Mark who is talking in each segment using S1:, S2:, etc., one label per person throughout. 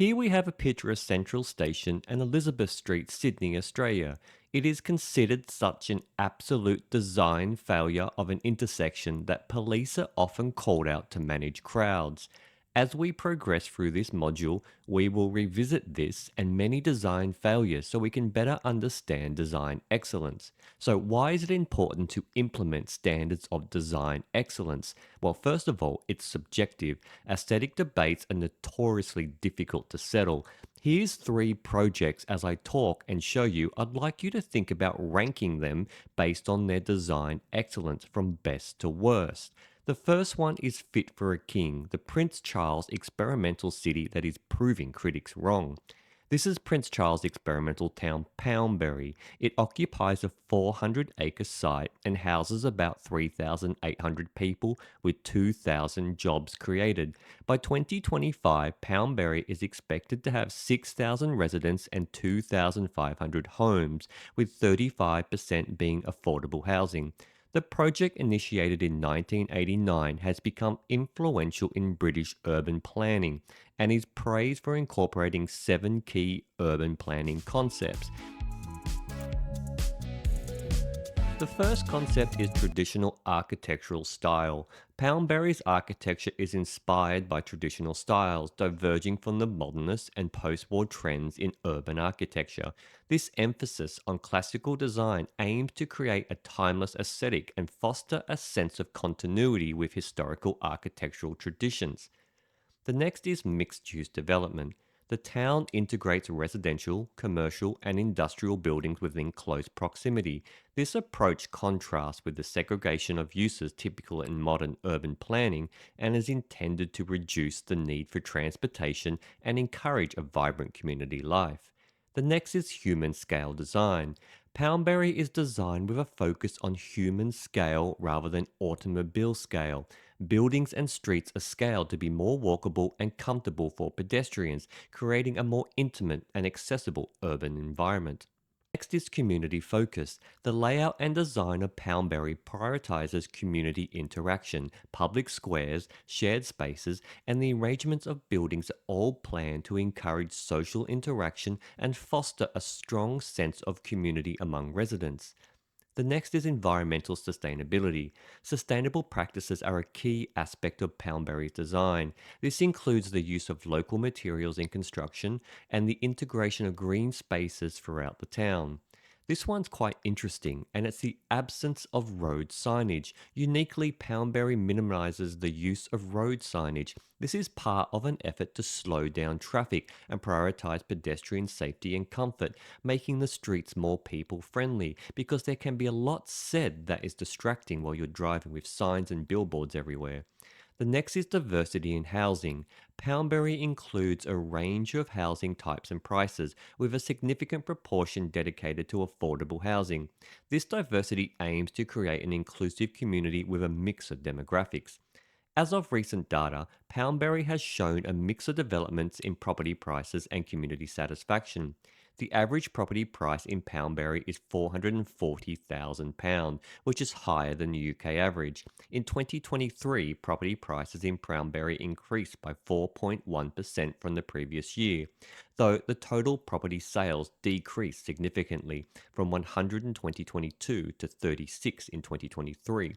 S1: Here we have a picture of Central Station and Elizabeth Street, Sydney, Australia. It is considered such an absolute design failure of an intersection that police are often called out to manage crowds. As we progress through this module, we will revisit this and many design failures so we can better understand design excellence. So, why is it important to implement standards of design excellence? Well, first of all, it's subjective. Aesthetic debates are notoriously difficult to settle. Here's three projects as I talk and show you. I'd like you to think about ranking them based on their design excellence from best to worst. The first one is Fit for a King, the Prince Charles experimental city that is proving critics wrong. This is Prince Charles' experimental town, Poundbury. It occupies a 400-acre site and houses about 3,800 people with 2,000 jobs created. By 2025, Poundbury is expected to have 6,000 residents and 2,500 homes, with 35% being affordable housing. The project, initiated in 1989, has become influential in British urban planning and is praised for incorporating 7 key urban planning concepts. The first concept is traditional architectural style. Poundbury's architecture is inspired by traditional styles, diverging from the modernist and post-war trends in urban architecture. This emphasis on classical design aims to create a timeless aesthetic and foster a sense of continuity with historical architectural traditions. The next is mixed-use development. The town integrates residential, commercial, and industrial buildings within close proximity. This approach contrasts with the segregation of uses typical in modern urban planning and is intended to reduce the need for transportation and encourage a vibrant community life. The next is human scale design. Poundbury is designed with a focus on human scale rather than automobile scale. Buildings and streets are scaled to be more walkable and comfortable for pedestrians, creating a more intimate and accessible urban environment. Next is community focus. The layout and design of Poundbury prioritizes community interaction. Public squares, shared spaces, and the arrangements of buildings are all planned to encourage social interaction and foster a strong sense of community among residents. The next is environmental sustainability. Sustainable practices are a key aspect of Poundbury's design. This includes the use of local materials in construction and the integration of green spaces throughout the town. This one's quite interesting, and it's the absence of road signage. Uniquely, Poundbury minimises the use of road signage. This is part of an effort to slow down traffic and prioritise pedestrian safety and comfort, making the streets more people-friendly, because there can be a lot said that is distracting while you're driving with signs and billboards everywhere. The next is diversity in housing. Poundbury includes a range of housing types and prices, with a significant proportion dedicated to affordable housing. This diversity aims to create an inclusive community with a mix of demographics. As of recent data, Poundbury has shown a mix of developments in property prices and community satisfaction. The average property price in Poundbury is £440,000, which is higher than the UK average. In 2023, property prices in Poundbury increased by 4.1% from the previous year, though the total property sales decreased significantly from 100 in 2022 to 36 in 2023.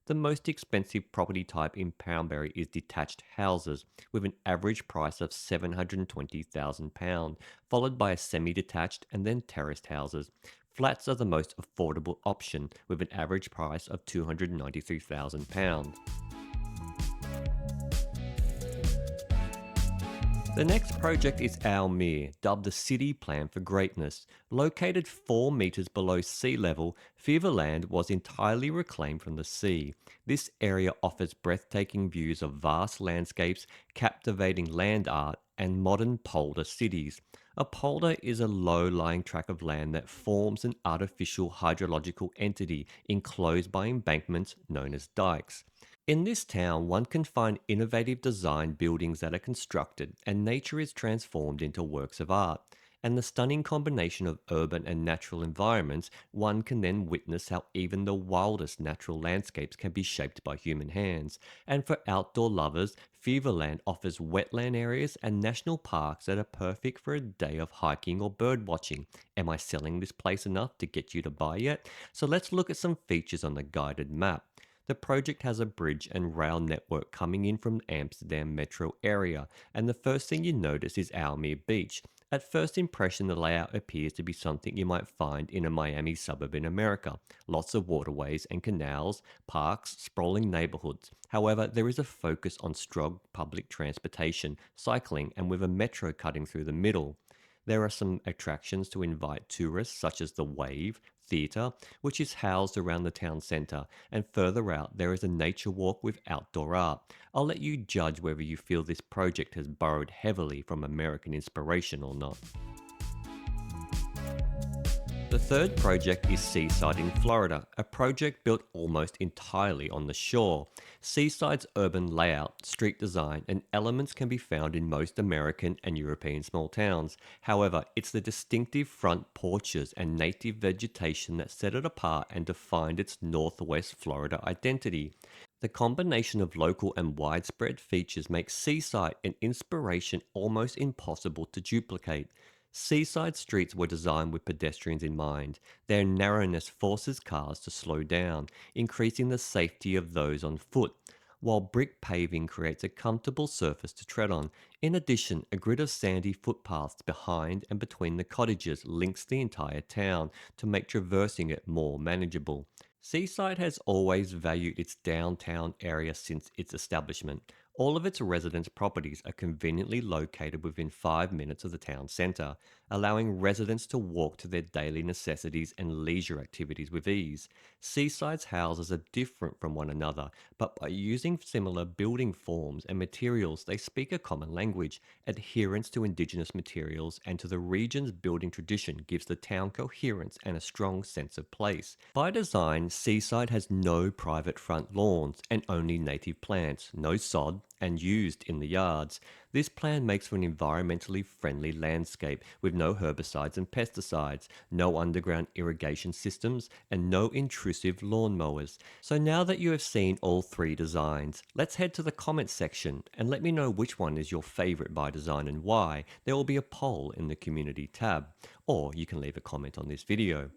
S1: The most expensive property type in Poundbury is detached houses, with an average price of £720,000, followed by a semi-detached and then terraced houses. Flats are the most affordable option, with an average price of £293,000. The next project is Almere, dubbed the City Plan for Greatness. Located 4 metres below sea level, Feverland was entirely reclaimed from the sea. This area offers breathtaking views of vast landscapes, captivating land art, and modern polder cities. A polder is a low-lying tract of land that forms an artificial hydrological entity enclosed by embankments known as dikes. In this town, one can find innovative design buildings that are constructed, and nature is transformed into works of art. And the stunning combination of urban and natural environments, one can then witness how even the wildest natural landscapes can be shaped by human hands. And for outdoor lovers, Feverland offers wetland areas and national parks that are perfect for a day of hiking or bird watching. Am I selling this place enough to get you to buy yet? So let's look at some features on the guided map. The project has a bridge and rail network coming in from the Amsterdam metro area, and the first thing you notice is Almere Beach. At first impression, the layout appears to be something you might find in a Miami suburb in America. Lots of waterways and canals, parks, sprawling neighborhoods. However, there is a focus on strong public transportation, cycling, and with a metro cutting through the middle. There are some attractions to invite tourists, such as the Wave Theatre, which is housed around the town centre, and further out there is a nature walk with outdoor art. I'll let you judge whether you feel this project has borrowed heavily from American inspiration or not. The third project is Seaside in Florida, a project built almost entirely on the shore. Seaside's urban layout, street design, and elements can be found in most American and European small towns. However, it's the distinctive front porches and native vegetation that set it apart and defined its Northwest Florida identity. The combination of local and widespread features makes Seaside an inspiration almost impossible to duplicate. Seaside streets were designed with pedestrians in mind. Their narrowness forces cars to slow down, increasing the safety of those on foot, while brick paving creates a comfortable surface to tread on. In addition, a grid of sandy footpaths behind and between the cottages links the entire town to make traversing it more manageable. Seaside has always valued its downtown area since its establishment. All of its residence properties are conveniently located within 5 minutes of the town centre, allowing residents to walk to their daily necessities and leisure activities with ease. Seaside's houses are different from one another, but by using similar building forms and materials, they speak a common language. Adherence to indigenous materials and to the region's building tradition gives the town coherence and a strong sense of place. By design, Seaside has no private front lawns and only native plants, no sod, and used in the yards. This plan makes for an environmentally friendly landscape with no herbicides and pesticides, no underground irrigation systems, and no intrusive lawn mowers. So now that you have seen all three designs, let's head to the comments section and let me know which one is your favorite by design and why. There will be a poll in the community tab, or you can leave a comment on this video.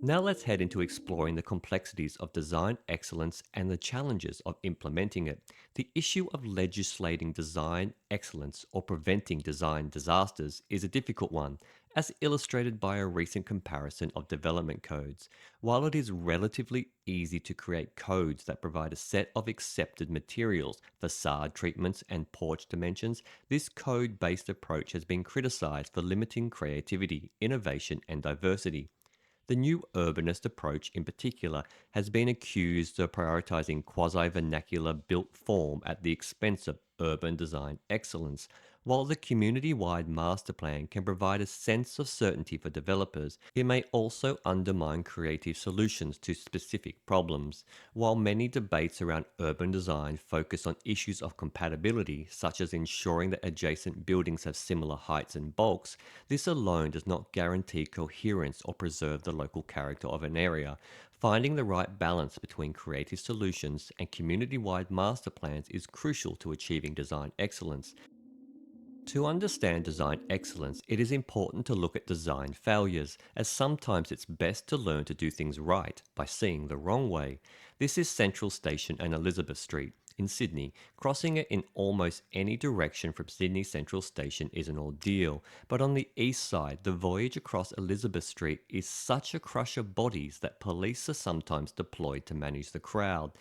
S1: Now let's head into exploring the complexities of design excellence and the challenges of implementing it. The issue of legislating design excellence or preventing design disasters is a difficult one, as illustrated by a recent comparison of development codes. While it is relatively easy to create codes that provide a set of accepted materials, facade treatments, and porch dimensions, this code-based approach has been criticized for limiting creativity, innovation, and diversity. The new urbanist approach, in particular, has been accused of prioritizing quasi vernacular built form at the expense of urban design excellence. While the community wide master plan can provide a sense of certainty for developers, it may also undermine creative solutions to specific problems. While many debates around urban design focus on issues of compatibility, such as ensuring that adjacent buildings have similar heights and bulks, this alone does not guarantee coherence or preserve the local character of an area. Finding the right balance between creative solutions and community wide master plans is crucial to achieving design excellence. To understand design excellence, it is important to look at design failures, as sometimes it's best to learn to do things right by seeing the wrong way. This is Central Station and Elizabeth Street in Sydney. Crossing it in almost any direction from Sydney Central Station is an ordeal, but on the east side, the voyage across Elizabeth Street is such a crush of bodies that police are sometimes deployed to manage the crowd.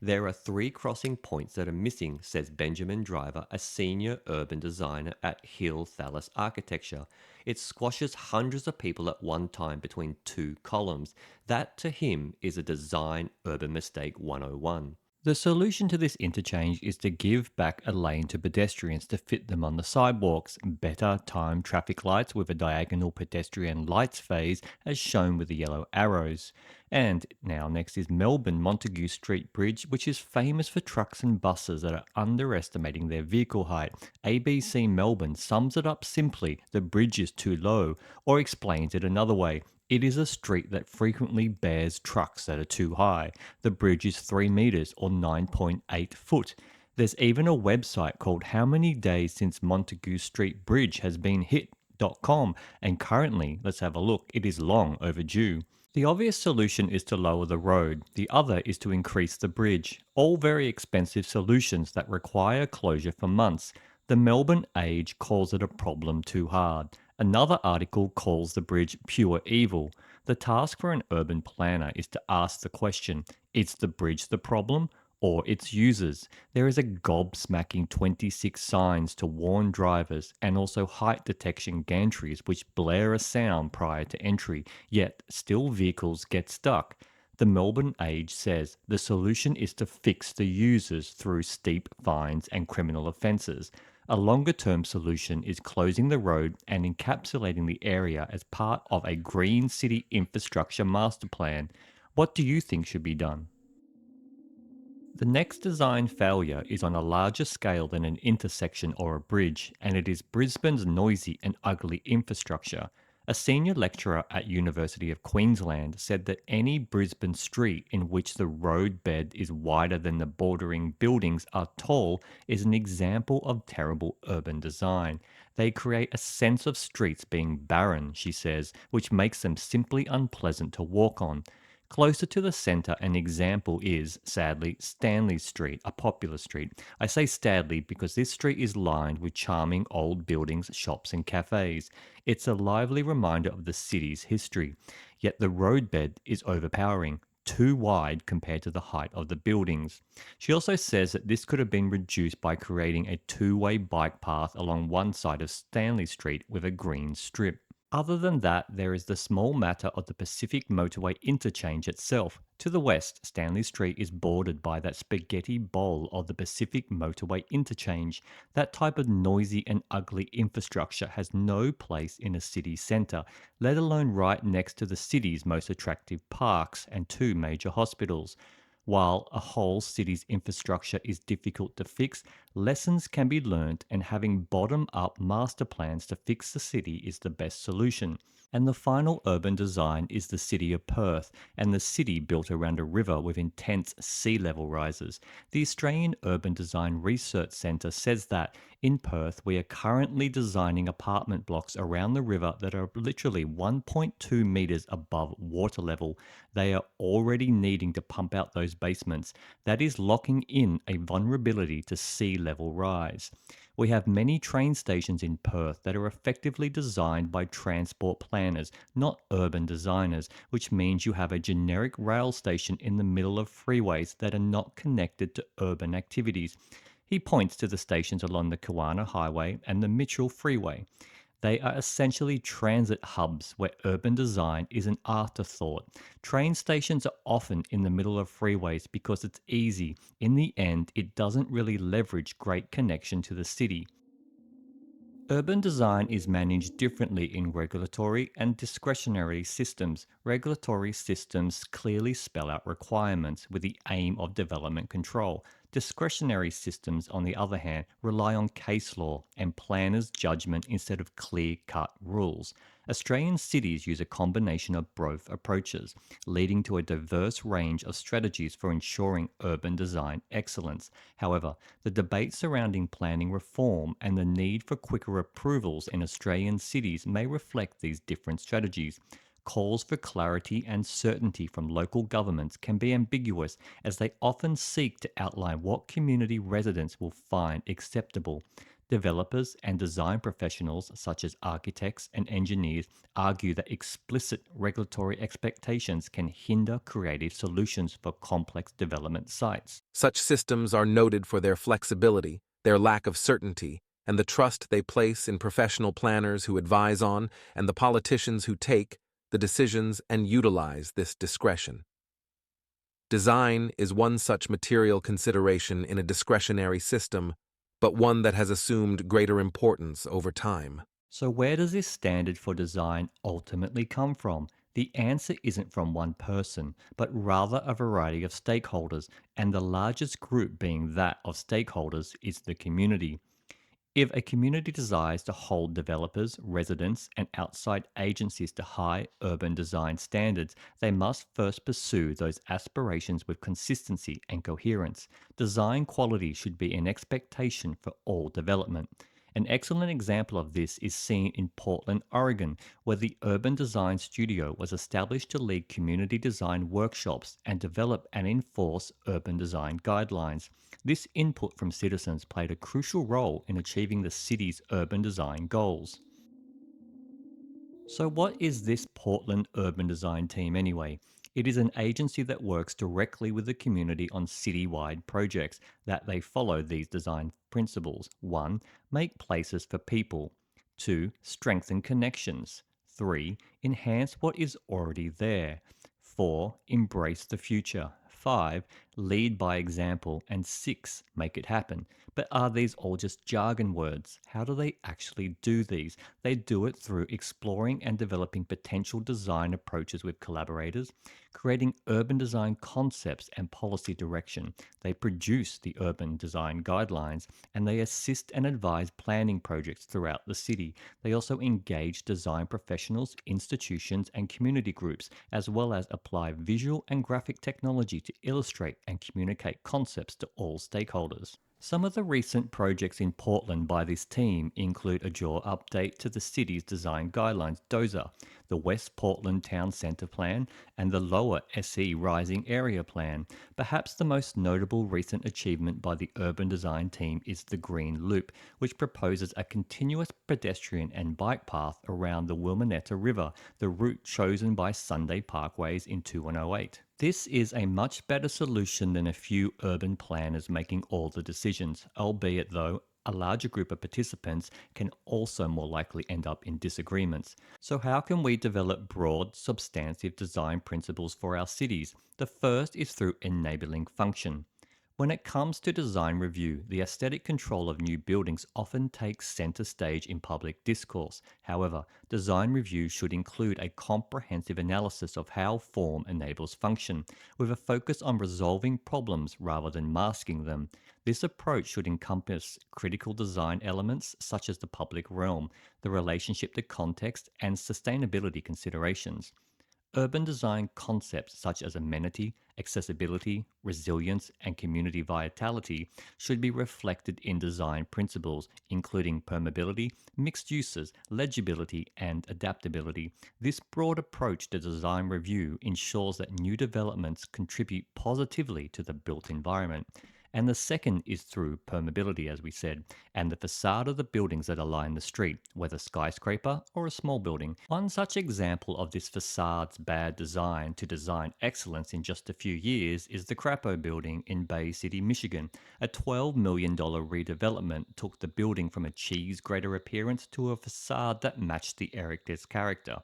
S1: There are 3 crossing points that are missing, says Benjamin Driver, a senior urban designer at Hill Thallis Architecture. It squashes hundreds of people at one time between 2 columns. That, to him, is a design urban mistake 101. The solution to this interchange is to give back a lane to pedestrians to fit them on the sidewalks, better time traffic lights with a diagonal pedestrian lights phase as shown with the yellow arrows. And now next is Melbourne Montague Street Bridge, which is famous for trucks and buses that are underestimating their vehicle height. ABC Melbourne sums it up simply: the bridge is too low, or explains it another way: it is a street that frequently bears trucks that are too high. The bridge is 3 metres or 9.8 foot. There's even a website called How Many Days Since Montague Street Bridge Has Been Hit.com, and currently, let's have a look, it is long overdue. The obvious solution is to lower the road. The other is to increase the bridge. All very expensive solutions that require closure for months. The Melbourne Age calls it a problem too hard. Another article calls the bridge pure evil. The task for an urban planner is to ask the question: is the bridge the problem or its users? There is a gobsmacking 26 signs to warn drivers, and also height detection gantries which blare a sound prior to entry, yet still vehicles get stuck. The Melbourne Age says the solution is to fix the users through steep fines and criminal offences. A longer term solution is closing the road and encapsulating the area as part of a green city infrastructure master plan. What do you think should be done? The next design failure is on a larger scale than an intersection or a bridge, and it is Brisbane's noisy and ugly infrastructure. A senior lecturer at University of Queensland said that any Brisbane street in which the road bed is wider than the bordering buildings are tall is an example of terrible urban design. They create a sense of streets being barren, she says, which makes them simply unpleasant to walk on. Closer to the centre, an example is, sadly, Stanley Street, a popular street. I say sadly because this street is lined with charming old buildings, shops, and cafes. It's a lively reminder of the city's history. Yet the roadbed is overpowering, too wide compared to the height of the buildings. She also says that this could have been reduced by creating a two-way bike path along one side of Stanley Street with a green strip. Other than that, there is the small matter of the Pacific Motorway interchange itself. To the west, Stanley Street is bordered by that spaghetti bowl of the Pacific Motorway interchange. That type of noisy and ugly infrastructure has no place in a city centre, let alone right next to the city's most attractive parks and two major hospitals. While a whole city's infrastructure is difficult to fix, lessons can be learnt, and having bottom up master plans to fix the city is the best solution. And the final urban design is the city of Perth, and the city built around a river with intense sea level rises. The Australian Urban Design Research Centre says that in Perth we are currently designing apartment blocks around the river that are literally 1.2 metres above water level. They are already needing to pump out those basements. That is locking in a vulnerability to sea level rise. We have many train stations in Perth that are effectively designed by transport planners, not urban designers, which means you have a generic rail station in the middle of freeways that are not connected to urban activities. He points to the stations along the Kawana Highway and the Mitchell Freeway. They are essentially transit hubs where urban design is an afterthought. Train stations are often in the middle of freeways because it's easy. In the end, it doesn't really leverage great connection to the city. Urban design is managed differently in regulatory and discretionary systems. Regulatory systems clearly spell out requirements with the aim of development control. Discretionary systems, on the other hand, rely on case law and planners' judgment instead of clear-cut rules. Australian cities use a combination of both approaches, leading to a diverse range of strategies for ensuring urban design excellence. However, the debate surrounding planning reform and the need for quicker approvals in Australian cities may reflect these different strategies. Calls for clarity and certainty from local governments can be ambiguous, as they often seek to outline what community residents will find acceptable. Developers and design professionals, such as architects and engineers, argue that explicit regulatory expectations can hinder creative solutions for complex development sites.
S2: Such systems are noted for their flexibility, their lack of certainty, and the trust they place in professional planners who advise on and the politicians who take the decisions and utilize this discretion. Design is one such material consideration in a discretionary system, but one that has assumed greater importance over time.
S1: So, where does this standard for design ultimately come from? The answer isn't from one person, but rather a variety of stakeholders, and the largest group being that of stakeholders is the community. If a community desires to hold developers, residents, and outside agencies to high urban design standards, they must first pursue those aspirations with consistency and coherence. Design quality should be an expectation for all development. An excellent example of this is seen in Portland, Oregon, where the Urban Design Studio was established to lead community design workshops and develop and enforce urban design guidelines. This input from citizens played a crucial role in achieving the city's urban design goals. So, what is this Portland Urban Design Team anyway? It is an agency that works directly with the community on city-wide projects that they follow these design principles. 1. Make places for people. 2. Strengthen connections. 3. Enhance what is already there. 4. Embrace the future. 5. Lead by example. And 6. Make it happen. But are these all just jargon words? How do they actually do these? They do it through exploring and developing potential design approaches with collaborators, creating urban design concepts and policy direction. They produce the urban design guidelines, and they assist and advise planning projects throughout the city. They also engage design professionals, institutions, and community groups, as well as apply visual and graphic technology to illustrate and communicate concepts to all stakeholders. Some of the recent projects in Portland by this team include a jaw update to the city's design guidelines DOZA, the West Portland Town Centre Plan, and the Lower SE Rising Area Plan. Perhaps the most notable recent achievement by the urban design team is the Green Loop, which proposes a continuous pedestrian and bike path around the Wilmette River, the route chosen by Sunday Parkways in 2108. This is a much better solution than a few urban planners making all the decisions, albeit though a larger group of participants can also more likely end up in disagreements. So how can we develop broad, substantive design principles for our cities? The first is through enabling function. When it comes to design review, the aesthetic control of new buildings often takes center stage in public discourse. However, design review should include a comprehensive analysis of how form enables function, with a focus on resolving problems rather than masking them. This approach should encompass critical design elements such as the public realm, the relationship to context, and sustainability considerations. Urban design concepts such as amenity, accessibility, resilience, and community vitality should be reflected in design principles, including permeability, mixed uses, legibility, and adaptability. This broad approach to design review ensures that new developments contribute positively to the built environment. And the second is through permeability, as we said, and the facade of the buildings that line the street, whether skyscraper or a small building. One such example of this facade's bad design to design excellence in just a few years is the Crapo building in Bay City, Michigan. A $12 million redevelopment took the building from a cheese grater appearance to a facade that matched the erector's character.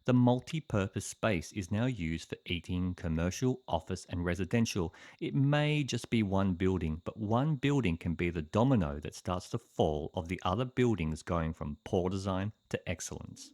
S1: The multi-purpose space is now used for eating, commercial, office, and residential. It may just be one building, but one building can be the domino that starts the fall of the other buildings going from poor design to excellence.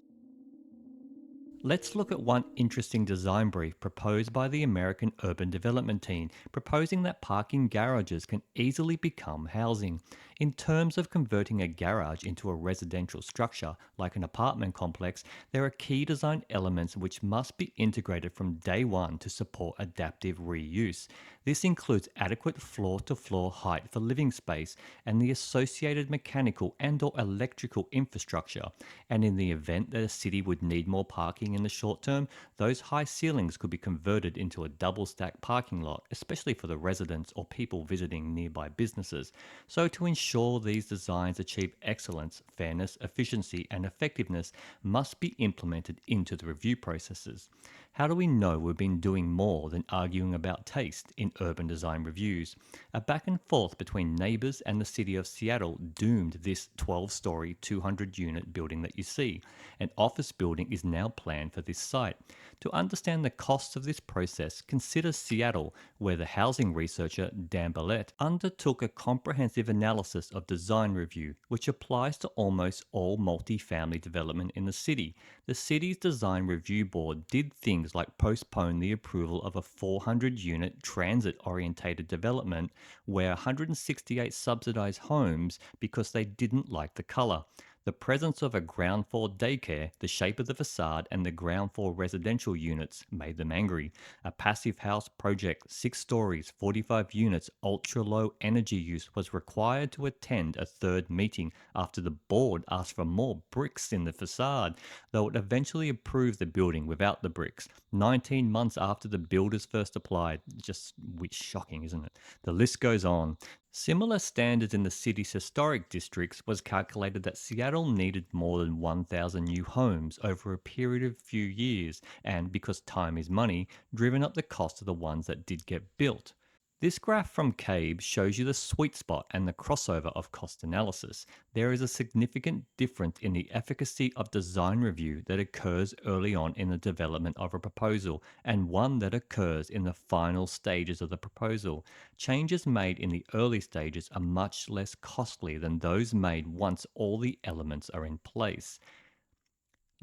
S1: Let's look at one interesting design brief proposed by the American Urban Development Team, proposing that parking garages can easily become housing. In terms of converting a garage into a residential structure, like an apartment complex, there are key design elements which must be integrated from day one to support adaptive reuse. This includes adequate floor-to-floor height for living space and the associated mechanical and/or electrical infrastructure. And in the event that a city would need more parking in the short term, those high ceilings could be converted into a double-stack parking lot, especially for the residents or people visiting nearby businesses. So to ensure ensure these designs achieve excellence, fairness, efficiency, and effectiveness must be implemented into the review processes. How do we know we've been doing more than arguing about taste in urban design reviews? A back and forth between neighbours and the city of Seattle doomed this 12-storey, 200-unit building that you see. An office building is now planned for this site. To understand the costs of this process, consider Seattle, where the housing researcher Dan Ballett undertook a comprehensive analysis of design review, which applies to almost all multi-family development in the city. The city's design review board did things like postpone the approval of a 400-unit transit-orientated development where 168 subsidized homes because they didn't like the color. The presence of a ground floor daycare, the shape of the facade, and the ground floor residential units made them angry. A passive house project, 6 stories, 45 units, ultra low energy use, was required to attend a third meeting after the board asked for more bricks in the facade, though it eventually approved the building without the bricks, 19 months after the builders first applied. Just shocking, isn't it? The list goes on. Similar standards in the city's historic districts was calculated that Seattle needed more than 1,000 new homes over a period of few years, and because time is money, driven up the cost of the ones that did get built. This graph from CABE shows you the sweet spot and the crossover of cost analysis. There is a significant difference in the efficacy of design review that occurs early on in the development of a proposal and one that occurs in the final stages of the proposal. Changes made in the early stages are much less costly than those made once all the elements are in place.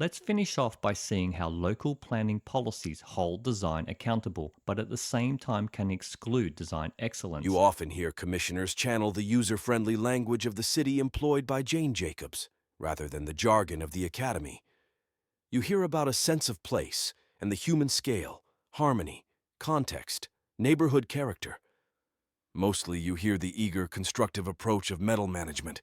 S1: Let's finish off by seeing how local planning policies hold design accountable, but at the same time can exclude design
S3: You
S1: excellence.
S3: often hear commissioners channel the user-friendly language of the city employed by Jane Jacobs, rather than the jargon of the academy. You hear about a sense of place and the human scale, harmony, context, neighborhood character. Mostly you hear the eager, constructive approach of metal management,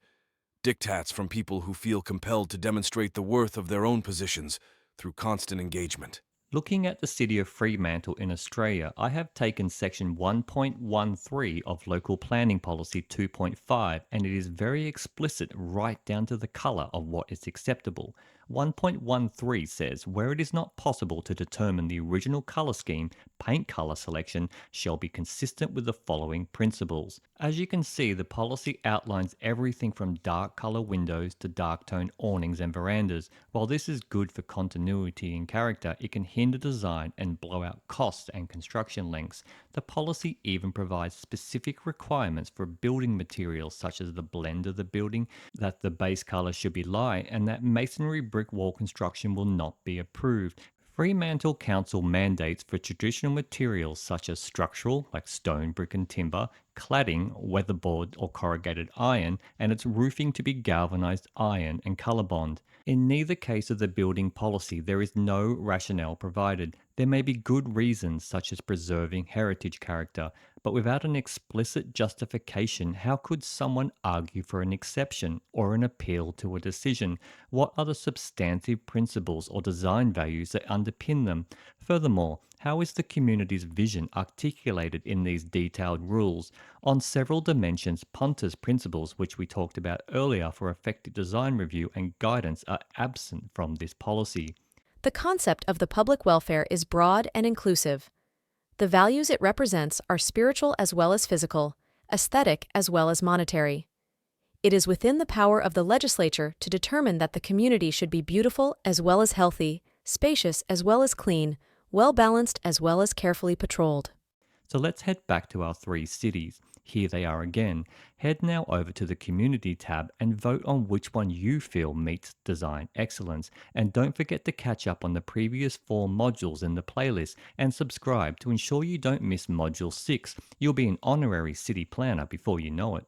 S3: diktats from people who feel compelled to demonstrate the worth of their own positions through constant engagement.
S1: Looking at the city of Fremantle in Australia, I have taken section 1.13 of Local Planning Policy 2.5, and it is very explicit right down to the colour of what is acceptable. 1.13 says, where it is not possible to determine the original colour scheme, paint colour selection shall be consistent with the following principles. As you can see, the policy outlines everything from dark colour windows to dark tone awnings and verandas. While this is good for continuity and character, it can hinder design and blow out costs and construction lengths. The policy even provides specific requirements for building materials such as the blend of the building, that the base colour should be light, and that masonry brick wall construction will not be approved. Fremantle Council mandates for traditional materials such as structural, like stone, brick and timber, cladding, weatherboard or corrugated iron, and its roofing to be galvanized iron and colorbond. In neither case of the building policy, there is no rationale provided. There may be good reasons, such as preserving heritage character, but without an explicit justification, how could someone argue for an exception or an appeal to a decision? What are the substantive principles or design values that underpin them? Furthermore, how is the community's vision articulated in these detailed rules? On several dimensions, Punter's principles, which we talked about earlier for effective design review and guidance, are absent from this policy.
S4: The concept of the public welfare is broad and inclusive. The values it represents are spiritual as well as physical, aesthetic as well as monetary. It is within the power of the legislature to determine that the community should be beautiful as well as healthy, spacious as well as clean, well-balanced as well as carefully patrolled.
S1: So let's head back to our 3 cities. Here they are again. Head now over to the Community tab and vote on which one you feel meets design excellence. And don't forget to catch up on the previous 4 modules in the playlist and subscribe to ensure you don't miss Module 6. You'll be an honorary city planner before you know it.